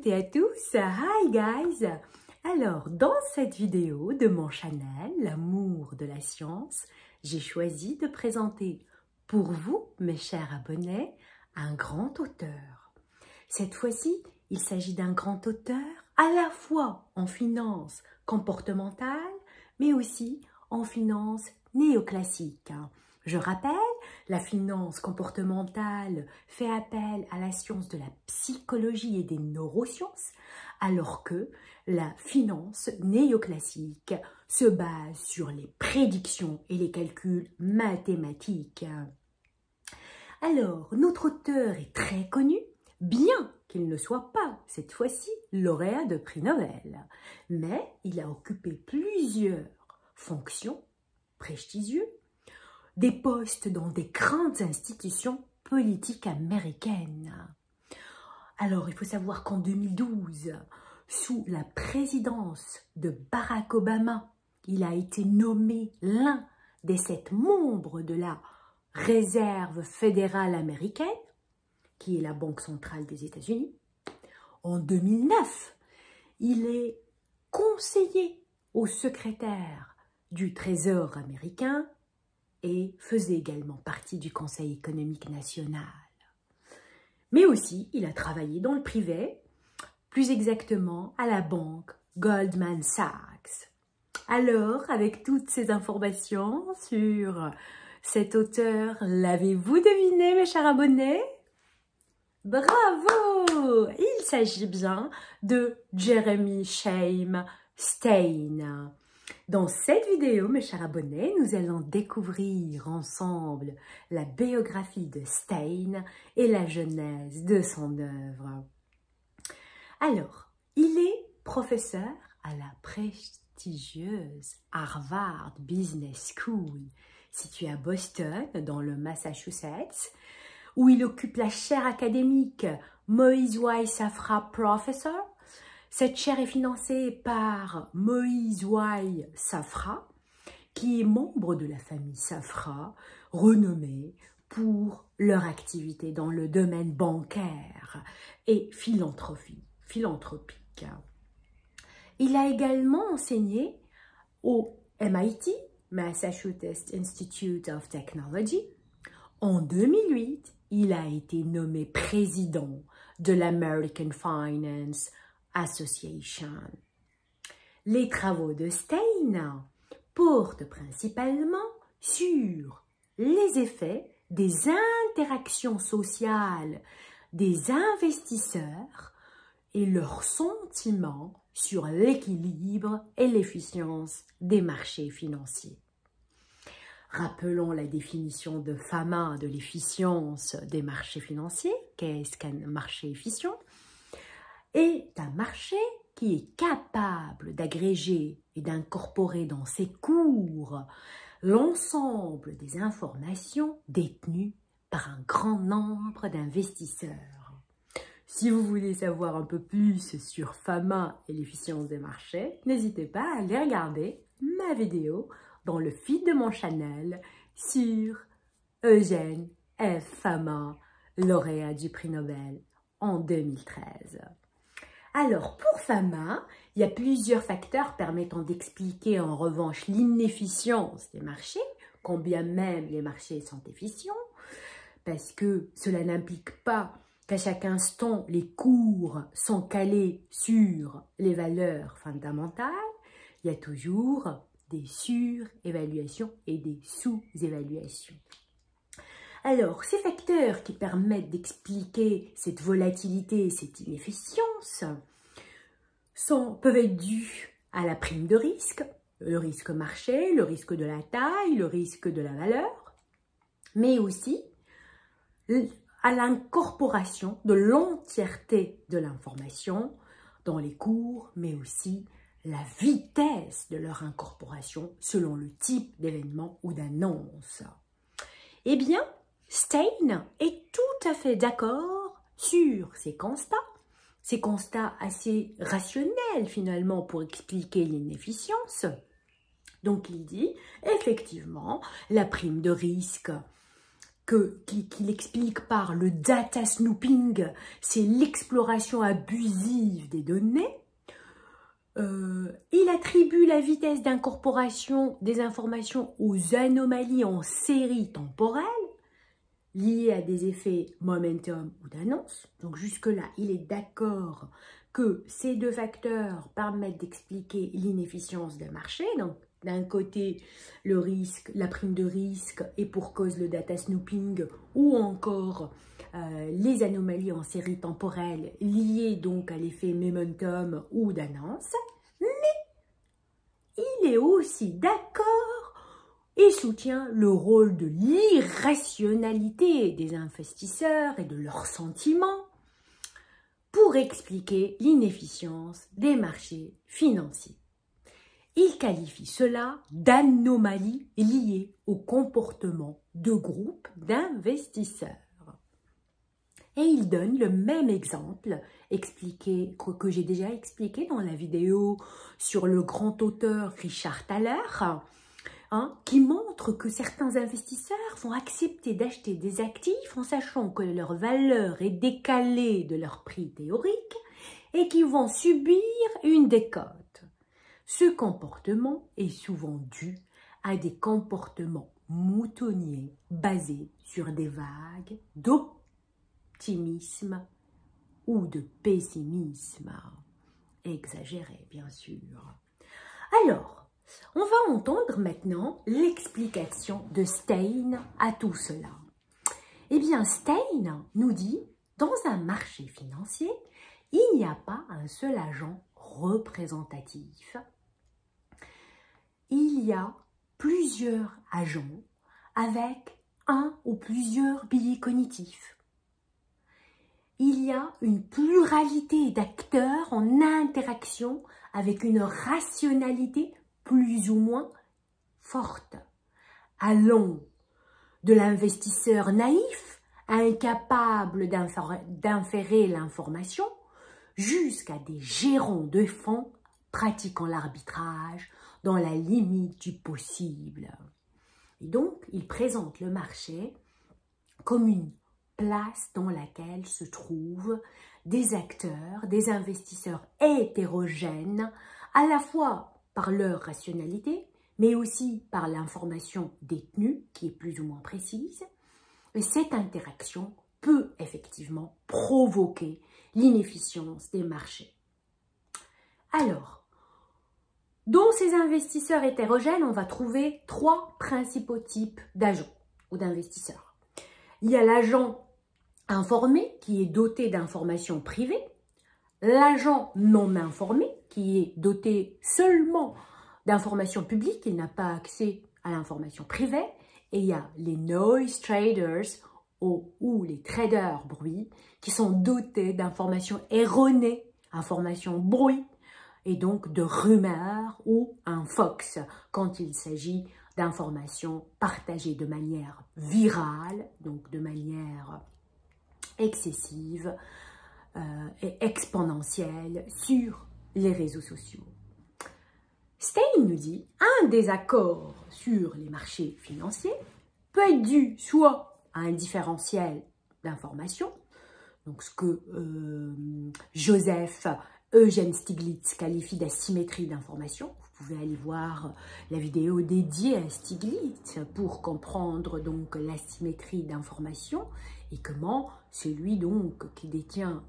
toutes et à tous, hi guys! Alors, dans cette vidéo de mon channel, l'amour de la science, j'ai choisi de présenter pour vous, mes chers abonnés, un grand auteur. Cette fois-ci, il s'agit d'un grand auteur à la fois en finance comportementale, mais aussi en finance néoclassique. Je rappelle, la finance comportementale fait appel à la science de la psychologie et des neurosciences, alors que la finance néoclassique se base sur les prédictions et les calculs mathématiques. Alors, notre auteur est très connu, bien qu'il ne soit pas, cette fois-ci, lauréat de prix Nobel, mais il a occupé plusieurs fonctions prestigieuses, des postes dans des grandes institutions politiques américaines. Alors, il faut savoir qu'en 2012, sous la présidence de Barack Obama, il a été nommé l'un des 7 membres de la Réserve fédérale américaine, qui est la Banque centrale des États-Unis. En 2009, il est conseiller au secrétaire du Trésor américain et faisait également partie du Conseil économique national. Mais aussi, il a travaillé dans le privé, plus exactement à la banque Goldman Sachs. Alors, avec toutes ces informations sur cet auteur, l'avez-vous deviné, mes chers abonnés? Bravo! Il s'agit bien de Jeremy Shame Stein. Dans cette vidéo, mes chers abonnés, nous allons découvrir ensemble la biographie de Stein et la genèse de son œuvre. Alors, il est professeur à la prestigieuse Harvard Business School, située à Boston, dans le Massachusetts, où il occupe la chaire académique Moïse Y. Safra Professor. Cette chaire est financée par Moïse Y. Safra, qui est membre de la famille Safra, renommée pour leur activité dans le domaine bancaire et philanthropique. Il a également enseigné au MIT, Massachusetts Institute of Technology. En 2008, il a été nommé président de l'American Finance Association. Les travaux de Stein portent principalement sur les effets des interactions sociales des investisseurs et leurs sentiments sur l'équilibre et l'efficience des marchés financiers. Rappelons la définition de Fama de l'efficience des marchés financiers. Qu'est-ce qu'un marché efficient? Est un marché qui est capable d'agréger et d'incorporer dans ses cours l'ensemble des informations détenues par un grand nombre d'investisseurs. Si vous voulez savoir un peu plus sur Fama et l'efficience des marchés, n'hésitez pas à aller regarder ma vidéo dans le feed de mon channel sur Eugène F. Fama, lauréat du prix Nobel en 2013. Alors, pour Fama, il y a plusieurs facteurs permettant d'expliquer en revanche l'inefficience des marchés, quand bien même les marchés sont efficients, parce que cela n'implique pas qu'à chaque instant, les cours sont calés sur les valeurs fondamentales. Il y a toujours des surévaluations et des sous-évaluations. Alors, ces facteurs qui permettent d'expliquer cette volatilité et cette inefficience peuvent être dus à la prime de risque, le risque marché, le risque de la taille, le risque de la valeur, mais aussi à l'incorporation de l'entièreté de l'information dans les cours, mais aussi la vitesse de leur incorporation selon le type d'événement ou d'annonce. Eh bien, Stein est tout à fait d'accord sur ces constats assez rationnels finalement pour expliquer l'inefficience. Donc il dit, effectivement, la prime de risque qu'il explique par le data snooping, c'est l'exploration abusive des données. Il attribue la vitesse d'incorporation des informations aux anomalies en série temporelle liées à des effets momentum ou d'annonce. Donc jusque-là, il est d'accord que ces deux facteurs permettent d'expliquer l'inefficience des marchés. Donc d'un côté, le risque, la prime de risque et pour cause le data snooping ou encore les anomalies en série temporelle liées donc à l'effet momentum ou d'annonce. Mais il est aussi d'accord et soutient le rôle de l'irrationalité des investisseurs et de leurs sentiments pour expliquer l'inefficience des marchés financiers. Il qualifie cela d'anomalie liée au comportement de groupes d'investisseurs. Et il donne le même exemple que j'ai déjà expliqué dans la vidéo sur le grand auteur Richard Thaler, qui montre que certains investisseurs vont accepter d'acheter des actifs en sachant que leur valeur est décalée de leur prix théorique et qu'ils vont subir une décote. Ce comportement est souvent dû à des comportements moutonniers basés sur des vagues d'optimisme ou de pessimisme, exagéré bien sûr. Alors, on va entendre maintenant l'explication de Stein à tout cela. Eh bien, Stein nous dit, dans un marché financier, il n'y a pas un seul agent représentatif. Il y a plusieurs agents avec un ou plusieurs biais cognitifs. Il y a une pluralité d'acteurs en interaction avec une rationalité plus ou moins forte. Allons de l'investisseur naïf, incapable d'inférer l'information, jusqu'à des gérants de fonds pratiquant l'arbitrage dans la limite du possible. Et donc, il présente le marché comme une place dans laquelle se trouvent des acteurs, des investisseurs hétérogènes, à la fois par leur rationalité, mais aussi par l'information détenue, qui est plus ou moins précise. Et cette interaction peut effectivement provoquer l'inefficience des marchés. Alors, dans ces investisseurs hétérogènes, on va trouver trois principaux types d'agents ou d'investisseurs. Il y a l'agent informé qui est doté d'informations privées, l'agent non informé qui est doté seulement d'informations publiques, il n'a pas accès à l'information privée, et il y a les noise traders ou les traders bruit qui sont dotés d'informations erronées, informations bruit, et donc de rumeurs ou un fox quand il s'agit d'informations partagées de manière virale, donc de manière excessive et exponentielle sur les réseaux sociaux. Stein nous dit un désaccord sur les marchés financiers peut être dû soit à un différentiel d'information, donc ce que Eugène Stiglitz qualifie d'asymétrie d'information. Vous pouvez aller voir la vidéo dédiée à Stiglitz pour comprendre donc l'asymétrie d'information et comment celui donc qui détient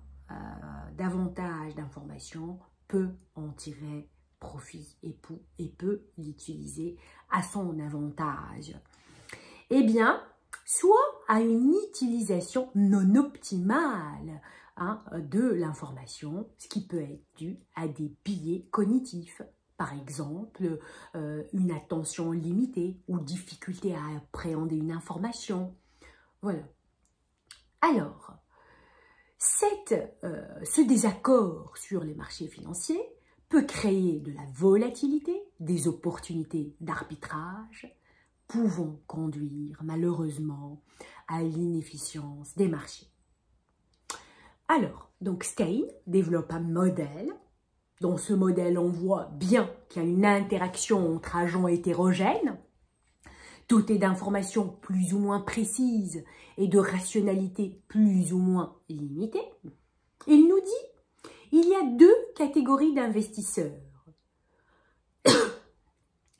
davantage d'informations peut en tirer profit et peut l'utiliser à son avantage. Eh bien, soit à une utilisation non optimale de l'information, ce qui peut être dû à des biais cognitifs, par exemple une attention limitée ou difficulté à appréhender une information. Voilà. Alors, ce désaccord sur les marchés financiers peut créer de la volatilité, des opportunités d'arbitrage, pouvant conduire malheureusement à l'inefficience des marchés. Alors, donc Stein développe un modèle. Dans ce modèle, on voit bien qu'il y a une interaction entre agents hétérogènes doté d'informations plus ou moins précises et de rationalité plus ou moins limitée. Il nous dit il y a deux catégories d'investisseurs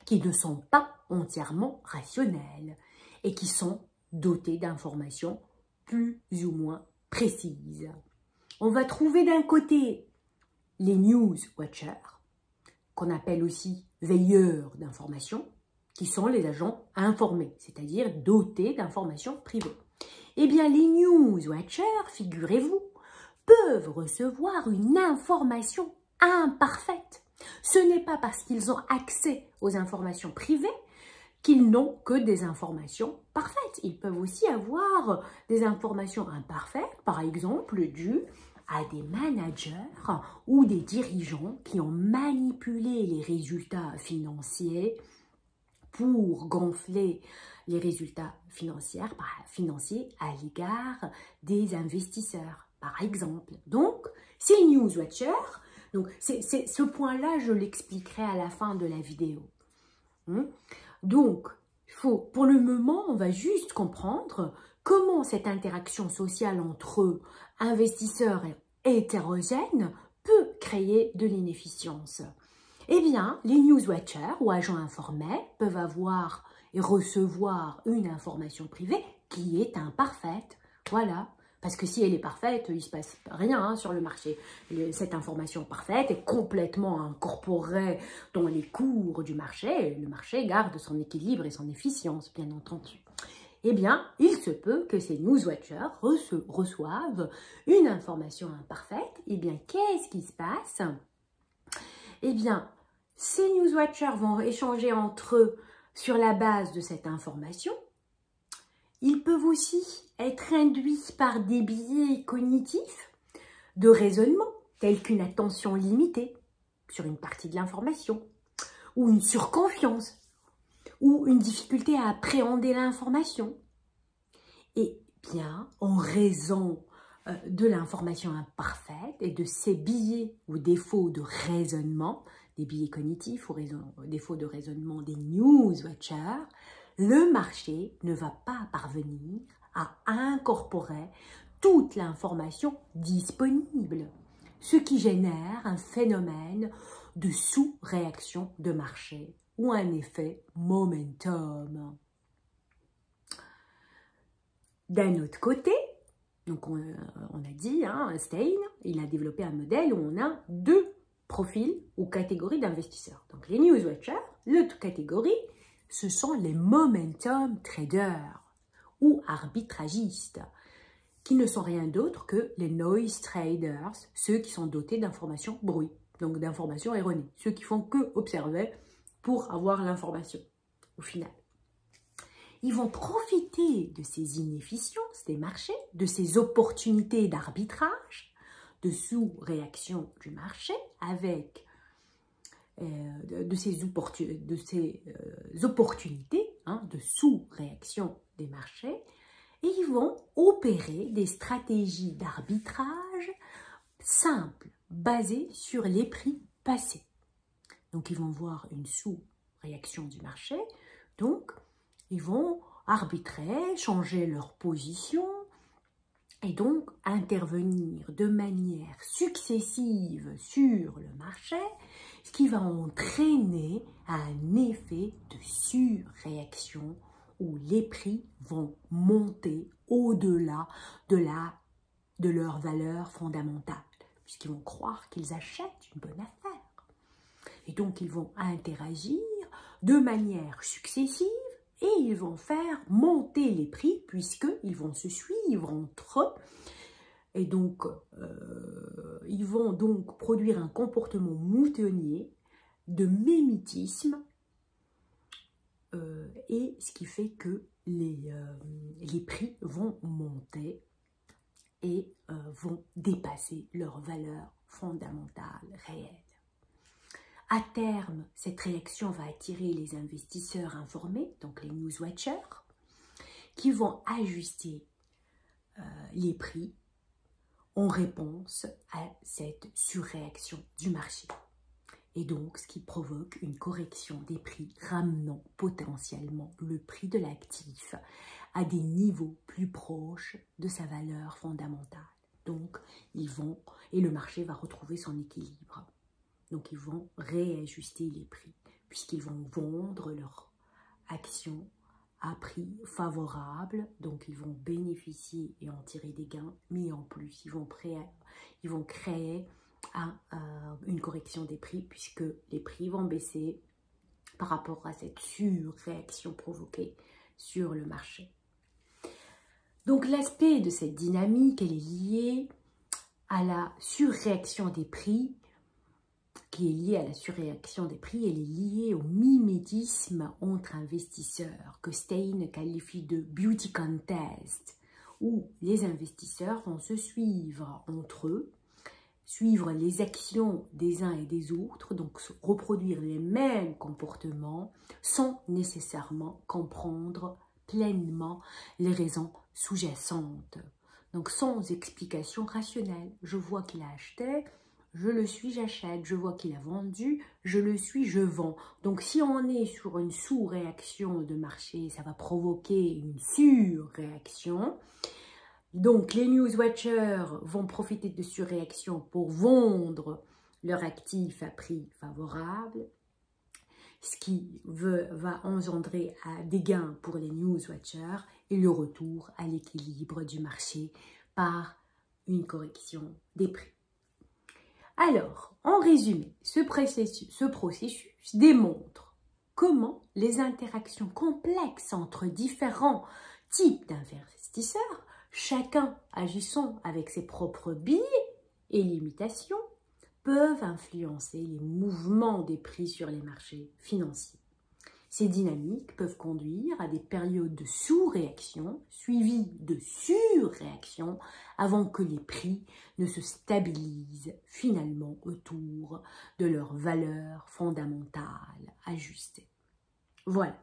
qui ne sont pas entièrement rationnels et qui sont dotés d'informations plus ou moins précises. On va trouver d'un côté les news watchers, qu'on appelle aussi veilleurs d'informations, qui sont les agents informés, c'est-à-dire dotés d'informations privées. Eh bien, les news watchers, figurez-vous, peuvent recevoir une information imparfaite. Ce n'est pas parce qu'ils ont accès aux informations privées qu'ils n'ont que des informations parfaites. Ils peuvent aussi avoir des informations imparfaites, par exemple dues à des managers ou des dirigeants qui ont manipulé les résultats financiers pour gonfler les résultats financiers à l'égard des investisseurs, par exemple. Donc, ces news watchers, donc ce point-là, je l'expliquerai à la fin de la vidéo. Donc, pour le moment, on va juste comprendre comment cette interaction sociale entre investisseurs hétérogènes peut créer de l'inefficience. Eh bien, les news watchers ou agents informés peuvent avoir et recevoir une information privée qui est imparfaite. Voilà. Parce que si elle est parfaite, il ne se passe rien sur le marché. Cette information parfaite est complètement incorporée dans les cours du marché. Et le marché garde son équilibre et son efficience, bien entendu. Eh bien, il se peut que ces news watchers reçoivent une information imparfaite. Eh bien, qu'est-ce qui se passe? Eh bien, ces news watchers vont échanger entre eux sur la base de cette information. Ils peuvent aussi être induits par des biais cognitifs de raisonnement, tels qu'une attention limitée sur une partie de l'information, ou une surconfiance, ou une difficulté à appréhender l'information. Et bien, en raison de l'information imparfaite et de ces biais ou défauts de raisonnement, des biais cognitifs ou défauts de raisonnement des news watchers, le marché ne va pas parvenir à incorporer toute l'information disponible, ce qui génère un phénomène de sous-réaction de marché ou un effet momentum. D'un autre côté, donc on a dit, Stein, il a développé un modèle où on a deux profils ou catégories d'investisseurs. Donc les news watchers, l'autre catégorie, ce sont les momentum traders ou arbitragistes, qui ne sont rien d'autre que les noise traders, ceux qui sont dotés d'informations bruit, donc d'informations erronées, ceux qui font que observer pour avoir l'information au final. Ils vont profiter de ces inefficiences des marchés, de ces opportunités d'arbitrage, de sous-réaction du marché, avec de ces opportunités de sous-réaction des marchés, et ils vont opérer des stratégies d'arbitrage simples, basées sur les prix passés. Donc, ils vont voir une sous-réaction du marché, donc ils vont arbitrer, changer leur position, et donc intervenir de manière successive sur le marché, ce qui va entraîner un effet de surréaction où les prix vont monter au-delà de leur valeur fondamentale, puisqu'ils vont croire qu'ils achètent une bonne affaire. Et donc, ils vont interagir de manière successive et ils vont faire monter les prix puisqu'ils vont se suivre entre eux. Et donc, ils vont donc produire un comportement moutonnier de mimétisme et ce qui fait que les prix vont monter et vont dépasser leur valeur fondamentale réelle. À terme, cette réaction va attirer les investisseurs informés, donc les news watchers, qui vont ajuster les prix en réponse à cette surréaction du marché. et donc ce qui provoque une correction des prix, ramenant potentiellement le prix de l'actif à des niveaux plus proches de sa valeur fondamentale. Donc, et le marché va retrouver son équilibre. Donc, ils vont réajuster les prix, puisqu'ils vont vendre leurs actions à prix favorable, donc ils vont bénéficier et en tirer des gains, mais en plus, ils vont créer une correction des prix, puisque les prix vont baisser par rapport à cette surréaction provoquée sur le marché. Donc l'aspect de cette dynamique, elle est liée à la surréaction des prix, elle est liée au mimétisme entre investisseurs, que Stein qualifie de beauty contest, où les investisseurs vont se suivre entre eux, suivre les actions des uns et des autres, donc reproduire les mêmes comportements sans nécessairement comprendre pleinement les raisons sous-jacentes. Donc sans explication rationnelle. Je vois qu'il a acheté, je le suis, j'achète. Je vois qu'il a vendu, je le suis, je vends. Donc si on est sur une sous-réaction de marché, ça va provoquer une surréaction. Donc, les newswatchers vont profiter de surréaction pour vendre leur actif à prix favorable, ce qui va engendrer des gains pour les newswatchers et le retour à l'équilibre du marché par une correction des prix. Alors, en résumé, ce processus démontre comment les interactions complexes entre différents types d'investisseurs, chacun agissant avec ses propres biais et limitations, peuvent influencer les mouvements des prix sur les marchés financiers. Ces dynamiques peuvent conduire à des périodes de sous-réaction suivies de sur-réaction avant que les prix ne se stabilisent finalement autour de leur valeur fondamentale ajustée. Voilà.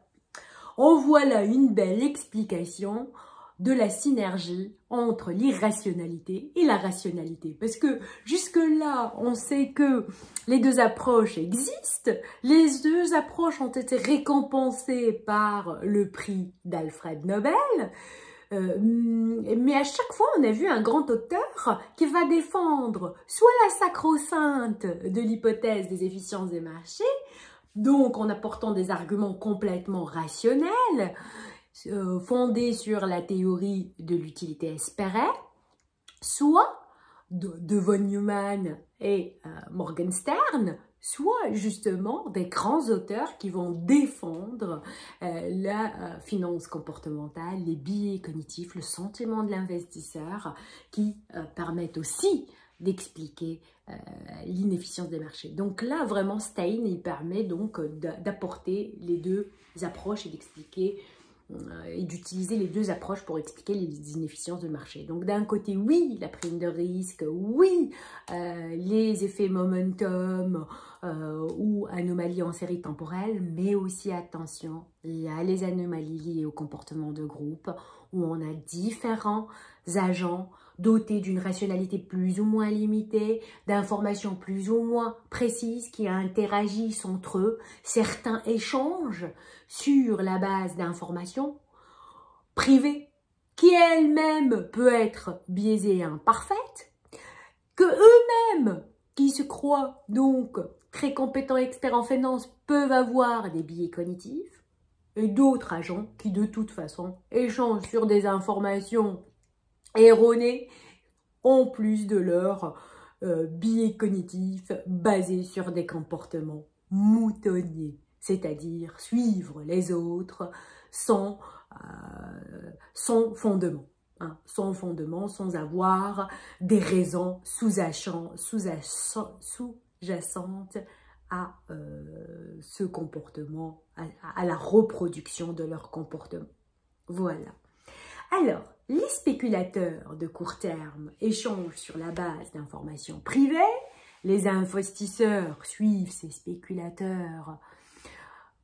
En voilà une belle explication de la synergie entre l'irrationalité et la rationalité. Parce que jusque-là, on sait que les deux approches existent. Les deux approches ont été récompensées par le prix d'Alfred Nobel. Mais à chaque fois, on a vu un grand auteur qui va défendre soit la sacro-sainte de l'hypothèse des efficiences des marchés, donc en apportant des arguments complètement rationnels, fondés sur la théorie de l'utilité espérée, soit de von Neumann et Morgenstern, soit justement des grands auteurs qui vont défendre la finance comportementale, les biais cognitifs, le sentiment de l'investisseur, qui permettent aussi d'expliquer l'inefficience des marchés. Donc là, vraiment, Stein, il permet donc d'apporter les deux approches et d'expliquer et d'utiliser les deux approches pour expliquer les inefficiences de marché. Donc d'un côté, oui, la prime de risque, oui, les effets momentum ou anomalies en série temporelle, mais aussi, attention, il y a les anomalies liées au comportement de groupe, où on a différents agents dotés d'une rationalité plus ou moins limitée, d'informations plus ou moins précises qui interagissent entre eux. Certains échangent sur la base d'informations privées qui elles-mêmes peuvent être biaisées et imparfaites, que eux-mêmes, qui se croient donc très compétents et experts en finance, peuvent avoir des biais cognitifs, et d'autres agents qui de toute façon échangent sur des informations erronées en plus de leurs biais cognitifs basés sur des comportements moutonniers, c'est-à-dire suivre les autres sans fondement, hein, sans fondement, sans avoir des raisons sous-jacentes à ce comportement, à la reproduction de leur comportement. Voilà. Alors, les spéculateurs de court terme échangent sur la base d'informations privées, les investisseurs suivent ces spéculateurs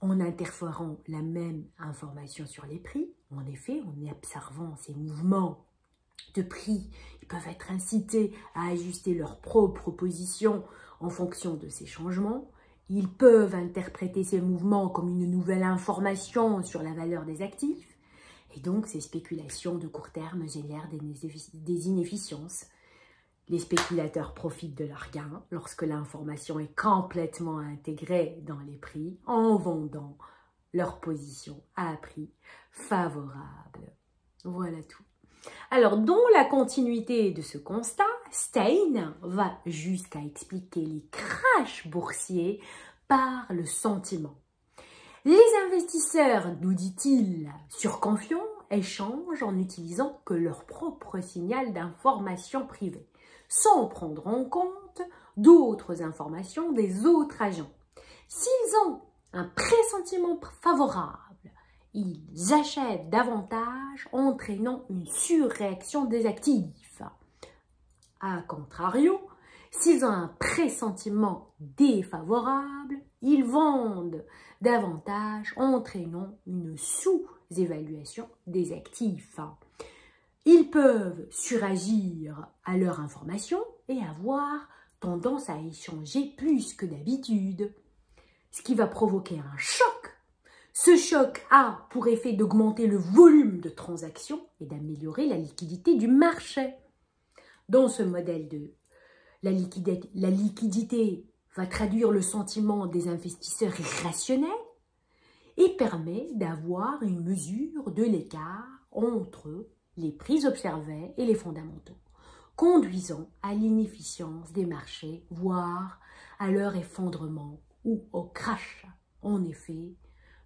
en interférant la même information sur les prix. En effet, en observant ces mouvements de prix, ils peuvent être incités à ajuster leur propre position en fonction de ces changements. Ils peuvent interpréter ces mouvements comme une nouvelle information sur la valeur des actifs. Et donc, ces spéculations de court terme génèrent des inefficiences. Les spéculateurs profitent de leurs gains lorsque l'information est complètement intégrée dans les prix en vendant leur position à un prix favorable. Voilà tout. Alors, dans la continuité de ce constat, Stein va jusqu'à expliquer les crashs boursiers par le sentiment. Les investisseurs, nous dit-il, surconfiants, échangent en n'utilisant que leur propre signal d'information privée, sans prendre en compte d'autres informations des autres agents. S'ils ont un pressentiment favorable, ils achètent davantage, entraînant une surréaction des actifs. A contrario, s'ils ont un pressentiment défavorable, ils vendent davantage, entraînant une sous-évaluation des actifs. Ils peuvent suragir à leur information et avoir tendance à échanger plus que d'habitude, ce qui va provoquer un choc. Ce choc a pour effet d'augmenter le volume de transactions et d'améliorer la liquidité du marché. Dans ce modèle la liquidité va traduire le sentiment des investisseurs irrationnels et permet d'avoir une mesure de l'écart entre les prix observés et les fondamentaux, conduisant à l'inefficience des marchés, voire à leur effondrement ou au crash. En effet,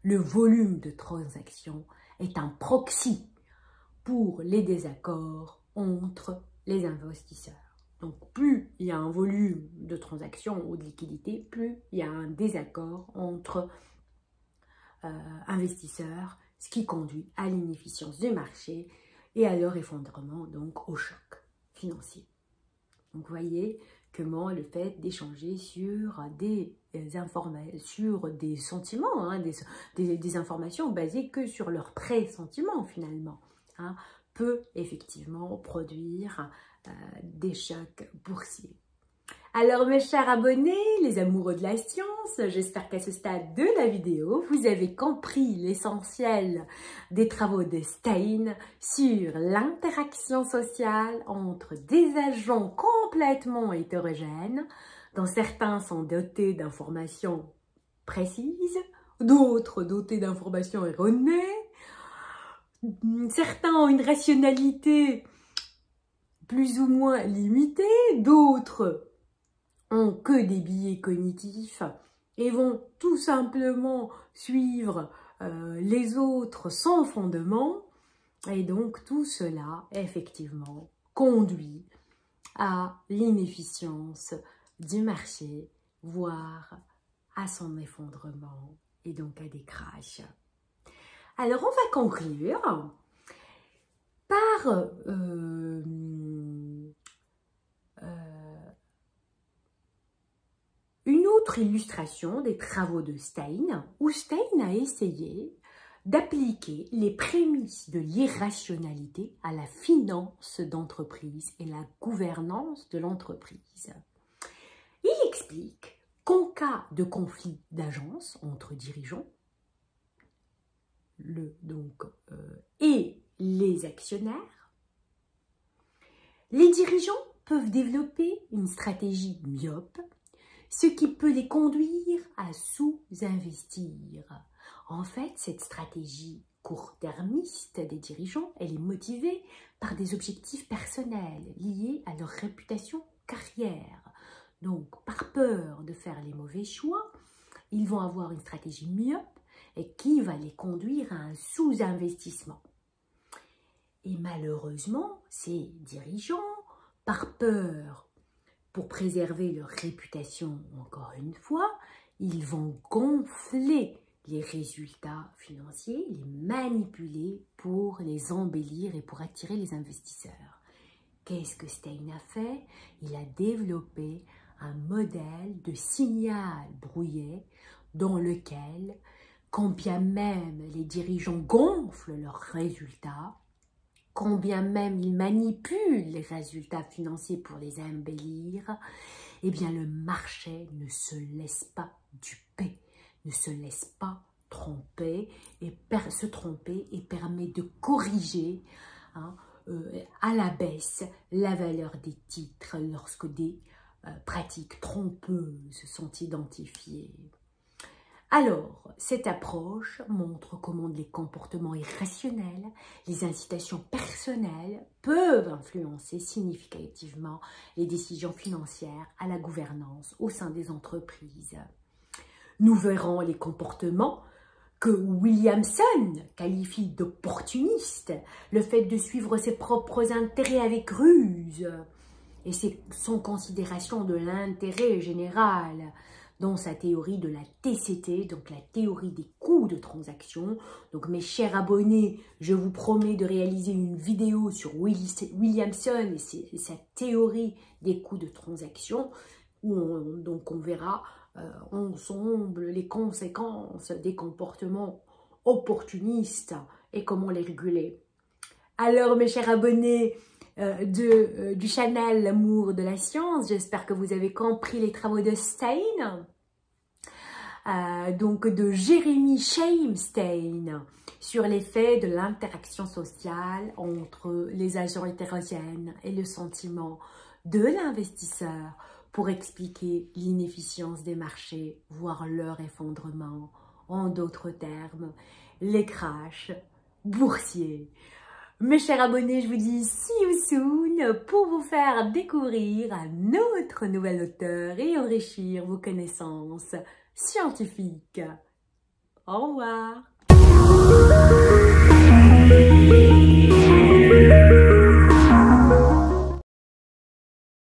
le volume de transactions est un proxy pour les désaccords entre les investisseurs. Donc, plus il y a un volume de transactions ou de liquidités, plus il y a un désaccord entre investisseurs, ce qui conduit à l'inefficience du marché et à leur effondrement, donc au choc financier. Donc, vous voyez comment le fait d'échanger sur des sentiments, hein, des informations basées que sur leurs pressentiments finalement, hein, peut effectivement produire des chocs boursiers. Alors mes chers abonnés, les amoureux de la science, j'espère qu'à ce stade de la vidéo, vous avez compris l'essentiel des travaux de Stein sur l'interaction sociale entre des agents complètement hétérogènes, dont certains sont dotés d'informations précises, d'autres dotés d'informations erronées, certains ont une rationalité plus ou moins limitée, d'autres ont que des biais cognitifs et vont tout simplement suivre les autres sans fondement. Et donc tout cela, effectivement, conduit à l'inefficience du marché, voire à son effondrement et donc à des crashs. Alors on va conclure par une autre illustration des travaux de Stein, où Stein a essayé d'appliquer les prémices de l'irrationalité à la finance d'entreprise et la gouvernance de l'entreprise. Il explique qu'en cas de conflit d'agence entre dirigeants et les actionnaires, les dirigeants peuvent développer une stratégie myope, ce qui peut les conduire à sous-investir. En fait, cette stratégie court-termiste des dirigeants, elle est motivée par des objectifs personnels liés à leur réputation carrière. Donc, par peur de faire les mauvais choix, ils vont avoir une stratégie myope et qui va les conduire à un sous-investissement. Et malheureusement, ces dirigeants, par peur, pour préserver leur réputation, encore une fois, ils vont gonfler les résultats financiers, les manipuler pour les embellir et pour attirer les investisseurs. Qu'est-ce que Stein a fait? Il a développé un modèle de signal brouillé dans lequel, quand bien même les dirigeants gonflent leurs résultats, quand bien même il manipule les résultats financiers pour les embellir, eh bien le marché ne se laisse pas duper, ne se laisse pas tromper et se tromper et permet de corriger à la baisse la valeur des titres lorsque des pratiques trompeuses sont identifiées. Alors, cette approche montre comment les comportements irrationnels, les incitations personnelles peuvent influencer significativement les décisions financières à la gouvernance au sein des entreprises. Nous verrons les comportements que Williamson qualifie d'opportunistes, le fait de suivre ses propres intérêts avec ruse et sans considération de l'intérêt général, dans sa théorie de la TCT, donc la théorie des coûts de transaction. Donc mes chers abonnés, je vous promets de réaliser une vidéo sur Williamson et sa théorie des coûts de transaction, où on verra ensemble les conséquences des comportements opportunistes et comment les réguler. Alors mes chers abonnés, du channel L'amour de la science, j'espère que vous avez compris les travaux de Stein, donc de Jeremy Stein, sur l'effet de l'interaction sociale entre les agents hétérogènes et le sentiment de l'investisseur pour expliquer l'inefficience des marchés, voire leur effondrement, en d'autres termes, les crashs boursiers. Mes chers abonnés, je vous dis see you soon pour vous faire découvrir un autre nouvel auteur et enrichir vos connaissances scientifiques. Au revoir.